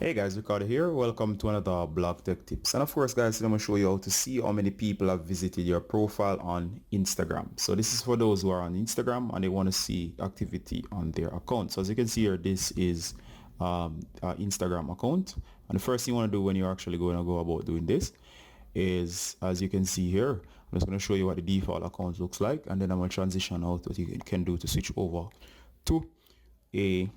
Hey guys, Ricardo here. Welcome to another Blog Tech Tips. And of course guys, I'm going to show you how to see how many people have visited your profile on Instagram. So this is for those who are on Instagram and they want to see activity on their account. So as you can see here, this is Instagram account. And the first thing you want to do when you're actually going to go about doing this is, as you can see here, I'm just going to show you what the default account looks like. And then I'm going to transition out what you can do to switch over to a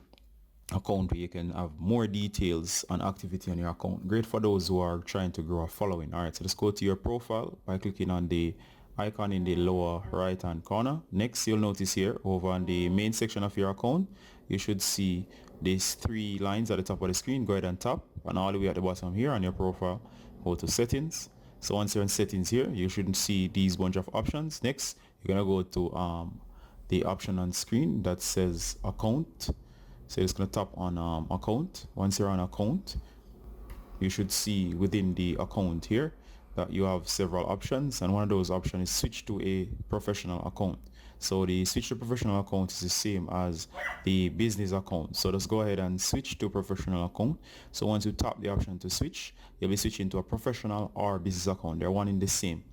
account where you can have more details and activity on your account. Great for those who are trying to grow a following. All right, so let's go to your profile by clicking on the icon in the lower right hand corner. Next, you'll notice here over on the main section of your account, you should see these three lines at the top of the screen. Go ahead and tap, and all the way at the bottom here on your profile, go to settings. So once you're in settings here, you shouldn't see these bunch of options. Next, you're gonna go to the option on screen that says account. So it's going to tap on account. Once you're on account, you should see within the account here that you have several options, and one of those options is switch to a professional account. So the switch to professional account is the same as the business account. So just go ahead and switch to professional account. So once you tap the option to switch, you'll be switching to a professional or business account. They're one in the same,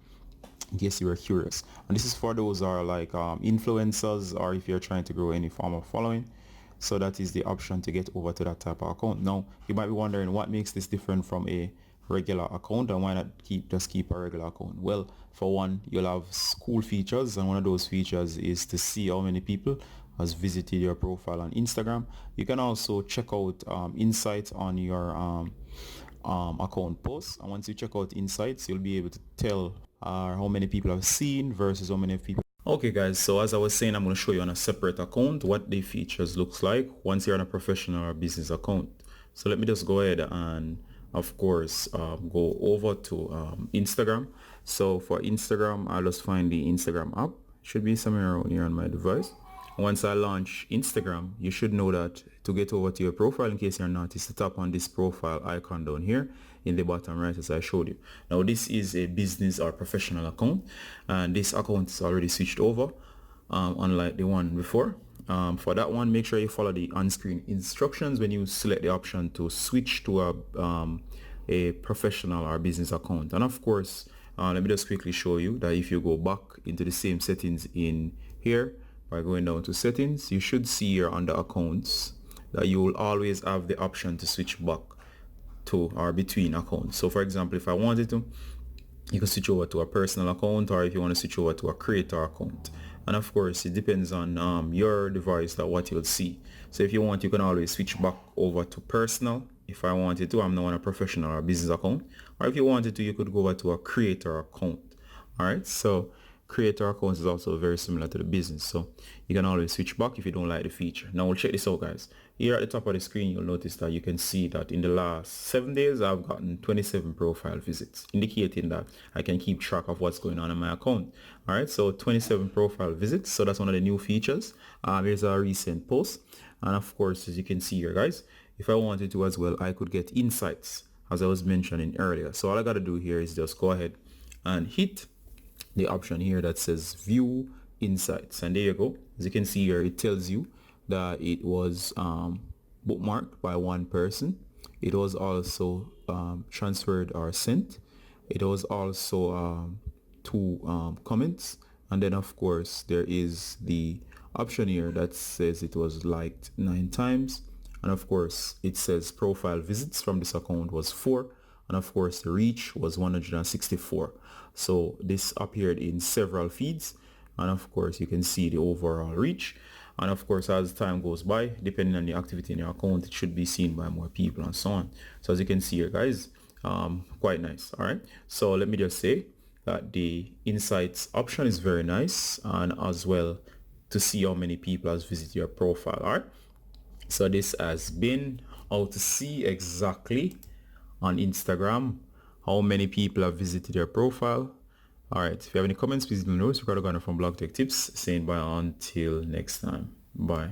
in case you were curious. And this is for those who are like influencers, or if you're trying to grow any form of following. So that is the option to get over to that type of account. Now you might be wondering what makes this different from a regular account, and why not just keep a regular account. Well, for one, you'll have cool features, and one of those features is to see how many people has visited your profile on Instagram. You can also check out insights on your account posts, and once you check out insights, you'll be able to tell how many people have seen versus how many people. Okay guys, so as I was saying, I'm going to show you on a separate account what the features looks like once you're on a professional or business account. So let me just go ahead and of course go over to Instagram. So for Instagram, I'll just find the Instagram app. Should be somewhere around here on my device. Once I launch Instagram, you should know that to get over to your profile, in case you're not, is to tap on this profile icon down here in the bottom right as I showed you. Now this is a business or professional account, and this account is already switched over, unlike the one before. For that one, make sure you follow the on-screen instructions when you select the option to switch to a professional or business account. And of course, let me just quickly show you that if you go back into the same settings in here, by going down to settings, you should see here under accounts that you will always have the option to switch back to or between accounts. So for example, if I wanted to, you can switch over to a personal account, or if you want to switch over to a creator account. And of course, it depends on your device that what you'll see. So if you want, you can always switch back over to personal. If I wanted to, I'm not on a professional or business account. Or if you wanted to, you could go over to a creator account. All right, so creator accounts is also very similar to the business, so you can always switch back if you don't like the feature. Now we'll check this out guys. Here at the top of the screen, you'll notice that you can see that in the last 7 days I've gotten 27 profile visits, indicating that I can keep track of what's going on in my account. All right, so 27 profile visits, so that's one of the new features. Here's a recent post, and of course, as you can see here guys, if I wanted to as well, I could get insights as I was mentioning earlier. So all I got to do here is just go ahead and hit the option here that says view insights, and there you go. As you can see here, it tells you that it was bookmarked by one person. It was also transferred or sent. It was also two comments, and then of course there is the option here that says it was liked 9 times, and of course it says profile visits from this account was 4, and of course the reach was 164. So this appeared in several feeds, and of course you can see the overall reach, and of course as time goes by, depending on the activity in your account, it should be seen by more people and so on. So as you can see here guys, quite nice. All right, so let me just say that the insights option is very nice, and as well to see how many people has visited your profile. All right, so this has been how to see exactly on Instagram how many people have visited your profile. All right, if you have any comments, please let me know. It's Ricardo Garner from Blog Tech Tips saying bye until next time. Bye.